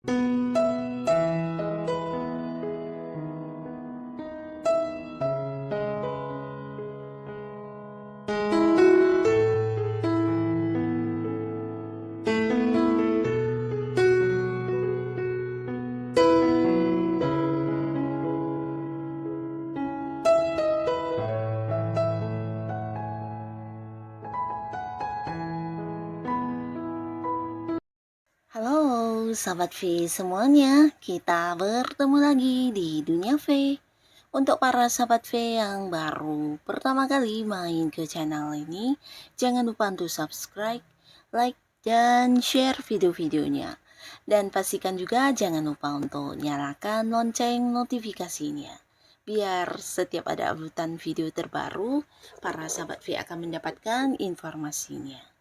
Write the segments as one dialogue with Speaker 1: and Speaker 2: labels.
Speaker 1: Halo Sahabat V semuanya, kita bertemu lagi di Dunia V. Untuk para Sahabat V yang baru pertama kali main ke channel ini, jangan lupa untuk subscribe, like, dan share video-videonya. Dan pastikan juga jangan lupa untuk nyalakan lonceng notifikasinya. Biar setiap ada uploadan video terbaru, para Sahabat V akan mendapatkan informasinya.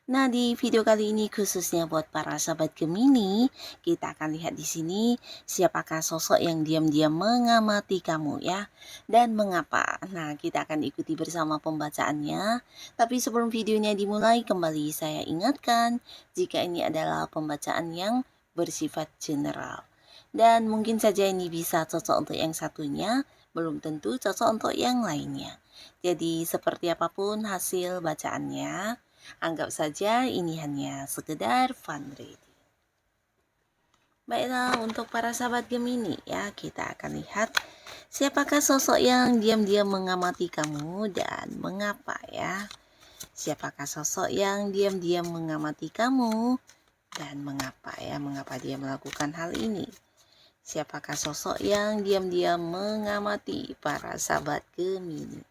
Speaker 1: Nah, di video kali ini khususnya buat para sahabat Gemini, kita akan lihat di sini siapakah sosok yang diam-diam mengamati kamu ya, dan mengapa. Nah, kita akan ikuti bersama pembacaannya. Tapi sebelum videonya dimulai, kembali saya ingatkan jika ini adalah pembacaan yang bersifat general. Dan mungkin saja ini bisa cocok untuk yang satunya, belum tentu cocok untuk yang lainnya. Jadi seperti apapun hasil bacaannya, anggap saja ini hanya sekedar fun reading. Baiklah, untuk para sahabat Gemini ya, kita akan lihat siapakah sosok yang diam-diam mengamati kamu dan mengapa ya. Siapakah sosok yang diam-diam mengamati kamu dan mengapa ya, mengapa dia melakukan hal ini. Siapakah sosok yang diam-diam mengamati para sahabat Gemini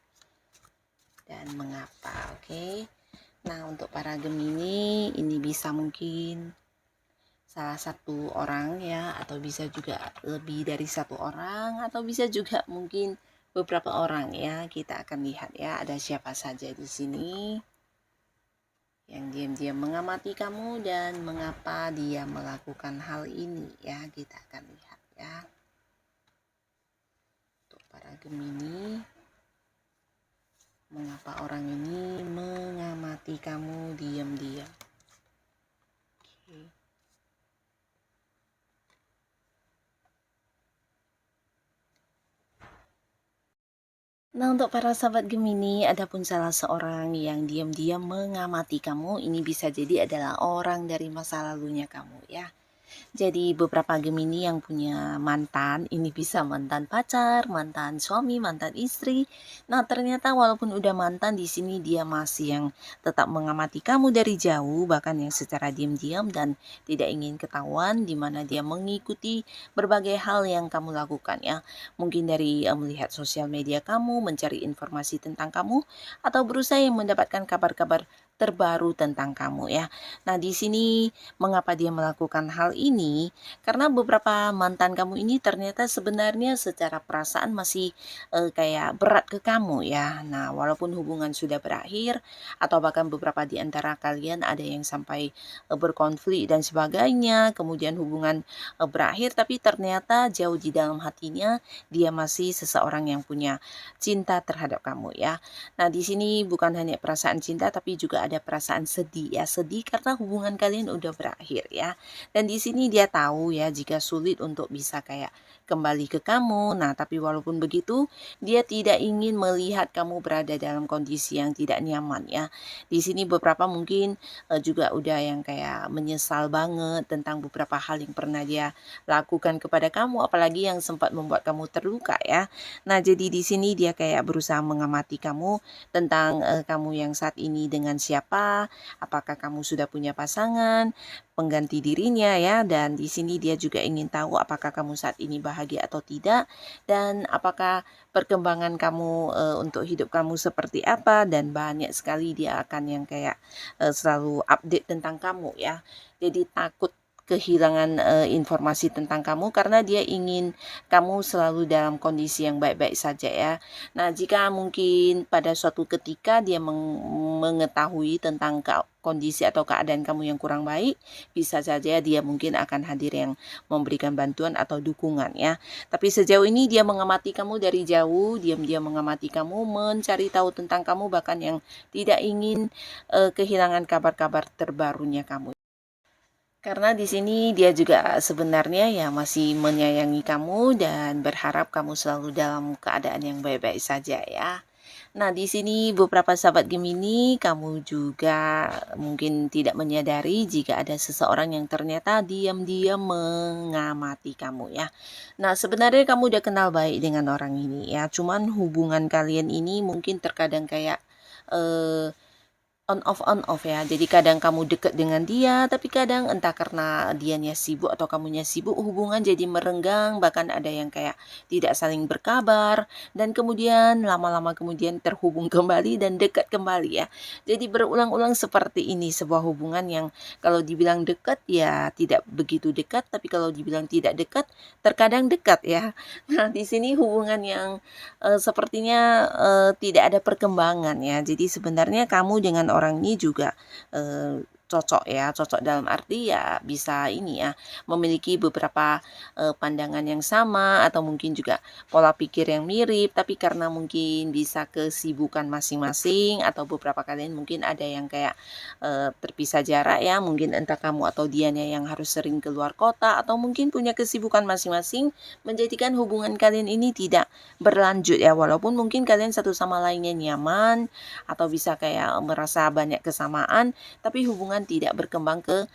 Speaker 1: dan mengapa, oke? Nah, untuk para Gemini ini bisa mungkin salah satu orang ya, atau bisa juga lebih dari satu orang, atau bisa juga mungkin beberapa orang ya. Kita akan lihat ya, ada siapa saja di sini yang diam-diam mengamati kamu dan mengapa dia melakukan hal ini ya. Kita akan lihat ya. Untuk para Gemini, mengapa orang ini mengamati kamu diam-diam? Oke. Nah, untuk para sahabat Gemini, adapun salah seorang yang diam-diam mengamati kamu, ini bisa jadi adalah orang dari masa lalunya kamu ya. Jadi beberapa Gemini yang punya mantan, ini bisa mantan pacar, mantan suami, mantan istri. Nah, ternyata walaupun udah mantan, di sini dia masih yang tetap mengamati kamu dari jauh, bahkan yang secara diam-diam dan tidak ingin ketahuan, di mana dia mengikuti berbagai hal yang kamu lakukan ya. Mungkin dari melihat sosial media kamu, mencari informasi tentang kamu, atau berusaha yang mendapatkan kabar-kabar terbaru tentang kamu ya. Nah, di sini mengapa dia melakukan hal ini? Karena beberapa mantan kamu ini ternyata sebenarnya secara perasaan masih kayak berat ke kamu ya. Nah, walaupun hubungan sudah berakhir atau bahkan beberapa di antara kalian ada yang sampai berkonflik dan sebagainya, kemudian hubungan berakhir, tapi ternyata jauh di dalam hatinya dia masih seseorang yang punya cinta terhadap kamu ya. Nah, di sini bukan hanya perasaan cinta tapi juga ada perasaan sedih ya, sedih karena hubungan kalian udah berakhir ya. Dan di sini dia tahu ya jika sulit untuk bisa kayak kembali ke kamu. Nah, tapi walaupun begitu, dia tidak ingin melihat kamu berada dalam kondisi yang tidak nyaman ya. Di sini beberapa mungkin juga udah yang kayak menyesal banget tentang beberapa hal yang pernah dia lakukan kepada kamu, apalagi yang sempat membuat kamu terluka ya. Nah, jadi di sini dia kayak berusaha mengamati kamu tentang kamu yang saat ini dengan siapa, apakah kamu sudah punya pasangan, pengganti dirinya ya, dan di sini dia juga ingin tahu apakah kamu saat ini bahagia atau tidak, dan apakah perkembangan kamu untuk hidup kamu seperti apa, dan banyak sekali dia akan yang kayak selalu update tentang kamu ya. Jadi takut kehilangan informasi tentang kamu karena dia ingin kamu selalu dalam kondisi yang baik-baik saja ya. Nah, jika mungkin pada suatu ketika dia mengetahui tentang kondisi atau keadaan kamu yang kurang baik, bisa saja dia mungkin akan hadir yang memberikan bantuan atau dukungan ya. Tapi sejauh ini dia mengamati kamu dari jauh, diam-diam mengamati kamu, mencari tahu tentang kamu, bahkan yang tidak ingin kehilangan kabar-kabar terbarunya kamu. Karena di sini dia juga sebenarnya ya masih menyayangi kamu dan berharap kamu selalu dalam keadaan yang baik-baik saja ya. Nah, di sini beberapa sahabat Gemini, kamu juga mungkin tidak menyadari jika ada seseorang yang ternyata diam-diam mengamati kamu ya. Nah, sebenarnya kamu udah kenal baik dengan orang ini ya, cuman hubungan kalian ini mungkin terkadang kayak eh on off ya. Jadi kadang kamu deket dengan dia, tapi kadang entah karena dianya sibuk atau kamunya sibuk, hubungan jadi merenggang, bahkan ada yang kayak tidak saling berkabar, dan kemudian lama-lama kemudian terhubung kembali dan dekat kembali ya. Jadi berulang-ulang seperti ini sebuah hubungan yang kalau dibilang dekat ya tidak begitu dekat, tapi kalau dibilang tidak dekat, terkadang dekat ya. Nah, di sini hubungan yang sepertinya, tidak ada perkembangan ya. Jadi sebenarnya kamu dengan orang ini juga, cocok ya, cocok dalam arti ya bisa ini ya, memiliki beberapa, pandangan yang sama atau mungkin juga pola pikir yang mirip, tapi karena mungkin bisa kesibukan masing-masing atau beberapa kalian mungkin ada yang kayak, terpisah jarak ya, mungkin entah kamu atau dianya yang harus sering keluar kota atau mungkin punya kesibukan masing-masing, menjadikan hubungan kalian ini tidak berlanjut ya, walaupun mungkin kalian satu sama lainnya nyaman atau bisa kayak merasa banyak kesamaan, tapi hubungan tidak berkembang ke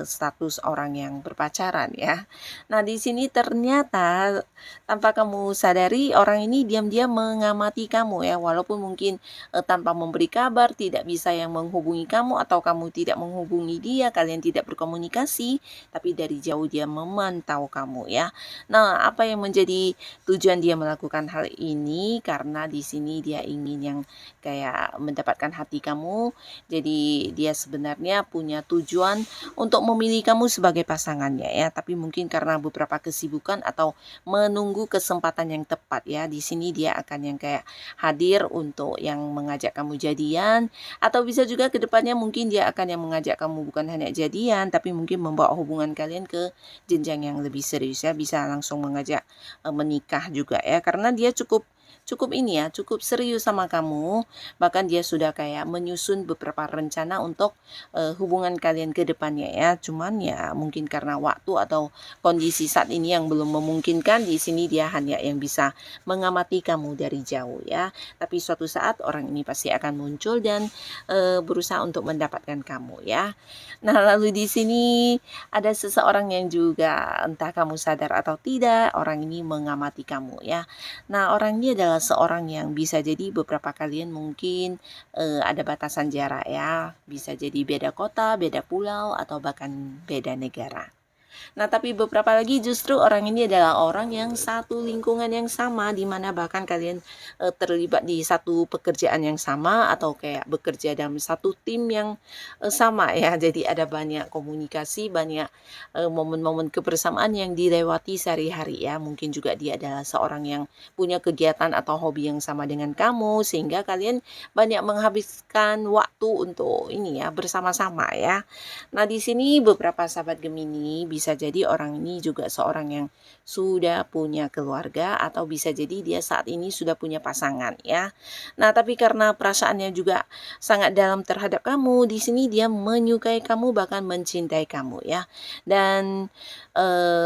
Speaker 1: status orang yang berpacaran ya. Nah, di sini ternyata tanpa kamu sadari orang ini diam-diam mengamati kamu ya, walaupun mungkin tanpa memberi kabar, tidak bisa yang menghubungi kamu atau kamu tidak menghubungi dia, kalian tidak berkomunikasi, tapi dari jauh dia memantau kamu ya. Nah, apa yang menjadi tujuan dia melakukan hal ini karena di sini dia ingin yang kayak mendapatkan hati kamu. Jadi dia sebenarnya punya tujuan untuk memilih kamu sebagai pasangannya ya, tapi mungkin karena beberapa kesibukan atau menunggu kesempatan yang tepat ya. Di sini dia akan yang kayak hadir untuk yang mengajak kamu jadian atau bisa juga ke depannya mungkin dia akan yang mengajak kamu bukan hanya jadian tapi mungkin membawa hubungan kalian ke jenjang yang lebih serius ya, bisa langsung mengajak menikah juga ya, karena dia cukup cukup ini ya, cukup serius sama kamu. Bahkan dia sudah kayak menyusun beberapa rencana untuk hubungan kalian ke depannya ya. Cuman ya mungkin karena waktu atau kondisi saat ini yang belum memungkinkan, di sini dia hanya yang bisa mengamati kamu dari jauh ya. Tapi suatu saat orang ini pasti akan muncul dan berusaha untuk mendapatkan kamu ya. Nah, lalu di sini ada seseorang yang juga entah kamu sadar atau tidak, orang ini mengamati kamu ya. Nah, orang ini adalah seorang yang bisa jadi beberapa kalian mungkin ada batasan jarak ya. Bisa jadi beda kota, beda pulau, atau bahkan beda negara. Nah, tapi beberapa lagi justru orang ini adalah orang yang satu lingkungan yang sama, di mana bahkan kalian terlibat di satu pekerjaan yang sama atau kayak bekerja dalam satu tim yang sama ya. Jadi ada banyak komunikasi, banyak momen-momen kebersamaan yang dilewati sehari-hari ya. Mungkin juga dia adalah seorang yang punya kegiatan atau hobi yang sama dengan kamu sehingga kalian banyak menghabiskan waktu untuk ini ya bersama-sama ya. Nah, di sini beberapa sahabat Gemini bisa jadi orang ini juga seorang yang sudah punya keluarga atau bisa jadi dia saat ini sudah punya pasangan ya. Nah, tapi karena perasaannya juga sangat dalam terhadap kamu, di sini dia menyukai kamu bahkan mencintai kamu ya. Dan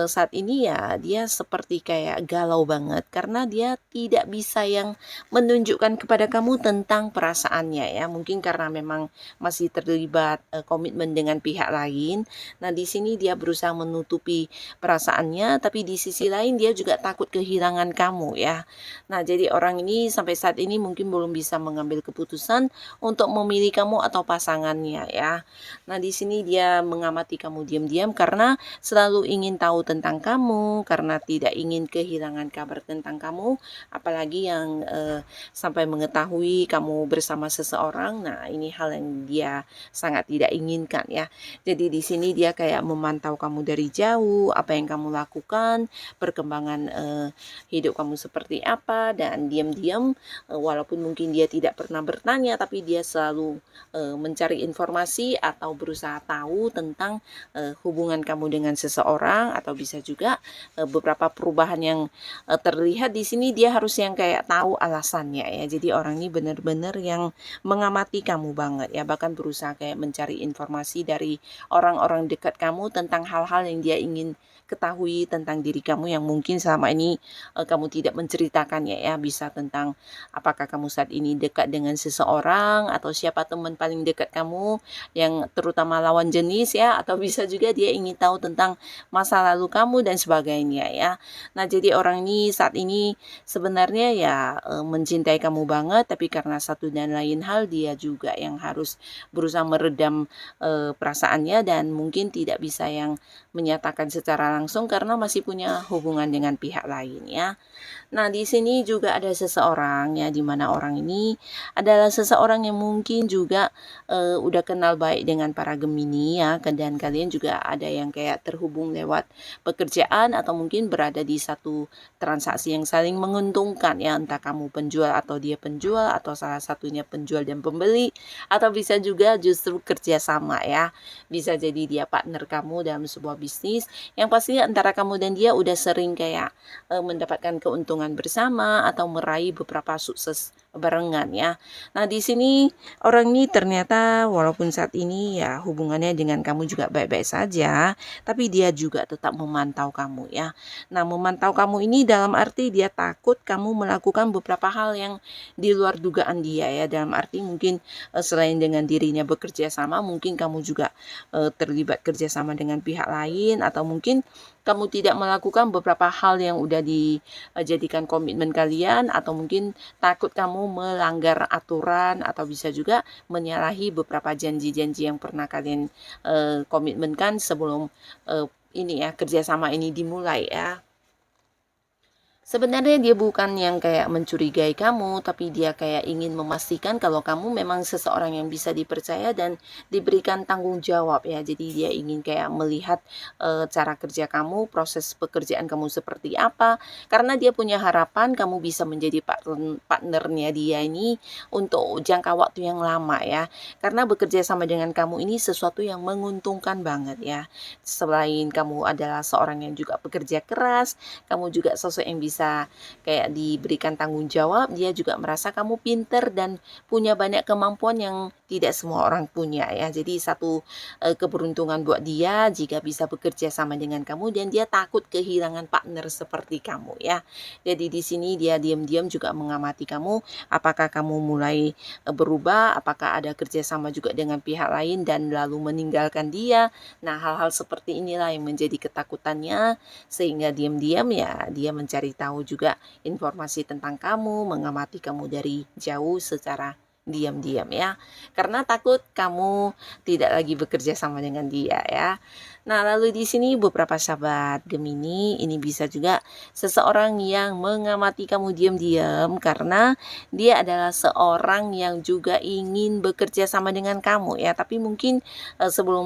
Speaker 1: saat ini ya dia seperti kayak galau banget karena dia tidak bisa yang menunjukkan kepada kamu tentang perasaannya ya. Mungkin karena memang masih terlibat komitmen dengan pihak lain. Nah, di sini dia berusaha menutupi perasaannya, tapi di sisi lain dia juga takut kehilangan kamu ya. Nah, jadi orang ini sampai saat ini mungkin belum bisa mengambil keputusan untuk memilih kamu atau pasangannya ya. Nah, di sini dia mengamati kamu diam-diam karena selalu ingin tahu tentang kamu, karena tidak ingin kehilangan kabar tentang kamu, apalagi yang sampai mengetahui kamu bersama seseorang. Nah, ini hal yang dia sangat tidak inginkan ya. Jadi di sini dia kayak memantau kamu dari jauh, apa yang kamu lakukan, perkembangan hidup kamu seperti apa, dan diam-diam walaupun mungkin dia tidak pernah bertanya, tapi dia selalu mencari informasi atau berusaha tahu tentang hubungan kamu dengan seseorang, atau bisa juga beberapa perubahan yang terlihat di sini dia harus yang kayak tahu alasannya ya. Jadi orang ini benar-benar yang mengamati kamu banget ya, bahkan berusaha kayak mencari informasi dari orang-orang dekat kamu tentang hal-hal yang dia ingin ketahui tentang diri kamu yang mungkin selama ini kamu tidak menceritakannya ya. Bisa tentang apakah kamu saat ini dekat dengan seseorang, atau siapa teman paling dekat kamu yang terutama lawan jenis ya, atau bisa juga dia ingin tahu tentang masa lalu kamu dan sebagainya ya. Nah, jadi orang ini saat ini sebenarnya ya mencintai kamu banget, tapi karena satu dan lain hal dia juga yang harus berusaha meredam perasaannya, dan mungkin tidak bisa yang menyatakan secara langsung karena masih punya hubungan dengan pihak lain ya. Nah, di sini juga ada seseorang ya, di mana orang ini adalah seseorang yang mungkin juga udah kenal baik dengan para Gemini ya, dan kalian juga ada yang kayak terhubung lewat pekerjaan, atau mungkin berada di satu transaksi yang saling menguntungkan ya, entah kamu penjual atau dia penjual, atau salah satunya penjual dan pembeli, atau bisa juga justru kerjasama ya. Bisa jadi dia partner kamu dalam sebuah bisnis, yang pastinya antara kamu dan dia udah sering kayak mendapatkan keuntungan bersama atau meraih beberapa sukses barengan ya. Nah, di sini orang ini ternyata walaupun saat ini ya hubungannya dengan kamu juga baik-baik saja, tapi dia juga tetap memantau kamu ya. Nah, memantau kamu ini dalam arti dia takut kamu melakukan beberapa hal yang di luar dugaan dia ya. Dalam arti mungkin selain dengan dirinya bekerja sama, mungkin kamu juga terlibat kerjasama dengan pihak lain, atau mungkin kamu tidak melakukan beberapa hal yang udah dijadikan komitmen kalian, atau mungkin takut kamu melanggar aturan, atau bisa juga menyalahi beberapa janji-janji yang pernah kalian komitmenkan sebelum ini ya kerjasama ini dimulai ya. Sebenarnya dia bukan yang kayak mencurigai kamu, tapi dia kayak ingin memastikan kalau kamu memang seseorang yang bisa dipercaya dan diberikan tanggung jawab ya. Jadi dia ingin kayak melihat cara kerja kamu, proses pekerjaan kamu seperti apa. Karena dia punya harapan kamu bisa menjadi partnernya dia ini untuk jangka waktu yang lama ya. Karena bekerja sama dengan kamu ini sesuatu yang menguntungkan banget ya. Selain kamu adalah seorang yang juga pekerja keras, kamu juga sosok yang bisa kayak diberikan tanggung jawab, dia juga merasa kamu pinter dan punya banyak kemampuan yang tidak semua orang punya ya. Jadi satu keberuntungan buat dia jika bisa bekerja sama dengan kamu, dan dia takut kehilangan partner seperti kamu ya. Jadi di sini dia diam-diam juga mengamati kamu, apakah kamu mulai berubah, apakah ada kerjasama juga dengan pihak lain dan lalu meninggalkan dia. Nah, hal-hal seperti inilah yang menjadi ketakutannya, sehingga diam-diam ya dia mencari tahu juga informasi tentang kamu, mengamati kamu dari jauh secara diam-diam ya. Karena takut kamu tidak lagi bekerja sama dengan dia ya. Nah, lalu di sini beberapa sahabat Gemini, ini bisa juga seseorang yang mengamati kamu diam-diam karena dia adalah seorang yang juga ingin bekerja sama dengan kamu ya. Tapi mungkin sebelum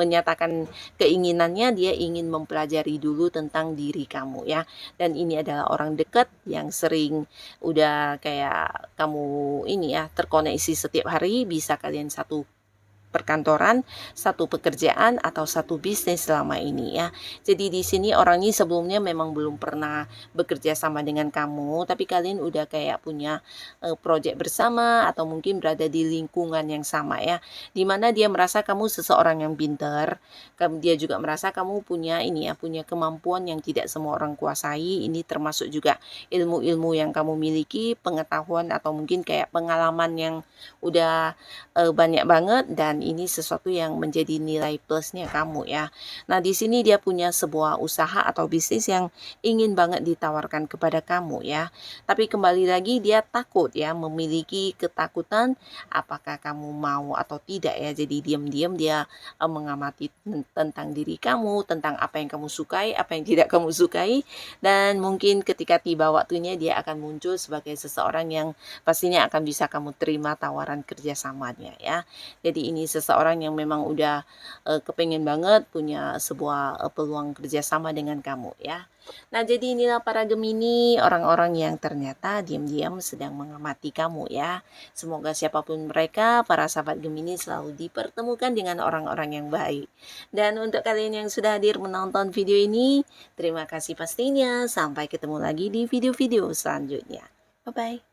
Speaker 1: menyatakan keinginannya, dia ingin mempelajari dulu tentang diri kamu ya. Dan ini adalah orang dekat yang sering udah kayak kamu ini ya terkoneksi setiap hari, bisa kalian satu perkantoran, satu pekerjaan, atau satu bisnis selama ini ya. Jadi di sini orang ini sebelumnya memang belum pernah bekerja sama dengan kamu, tapi kalian udah kayak punya proyek bersama, atau mungkin berada di lingkungan yang sama ya. Dimana dia merasa kamu seseorang yang pintar, dia juga merasa kamu punya ini ya, punya kemampuan yang tidak semua orang kuasai. Ini termasuk juga ilmu-ilmu yang kamu miliki, pengetahuan atau mungkin kayak pengalaman yang udah banyak banget, dan ini sesuatu yang menjadi nilai plusnya kamu ya. Nah, di sini dia punya sebuah usaha atau bisnis yang ingin banget ditawarkan kepada kamu ya. Tapi kembali lagi dia takut ya, memiliki ketakutan apakah kamu mau atau tidak ya. Jadi diam-diam dia mengamati tentang diri kamu, tentang apa yang kamu sukai, apa yang tidak kamu sukai, dan mungkin ketika tiba waktunya dia akan muncul sebagai seseorang yang pastinya akan bisa kamu terima tawaran kerjasamanya ya. Jadi ini seseorang yang memang udah, kepengen banget punya sebuah, peluang kerjasama dengan kamu ya. Nah, jadi inilah para Gemini, orang-orang yang ternyata diam-diam sedang mengamati kamu ya. Semoga siapapun mereka, para sahabat Gemini selalu dipertemukan dengan orang-orang yang baik. Dan untuk kalian yang sudah hadir menonton video ini, terima kasih pastinya. Sampai ketemu lagi di video-video selanjutnya. Bye-bye.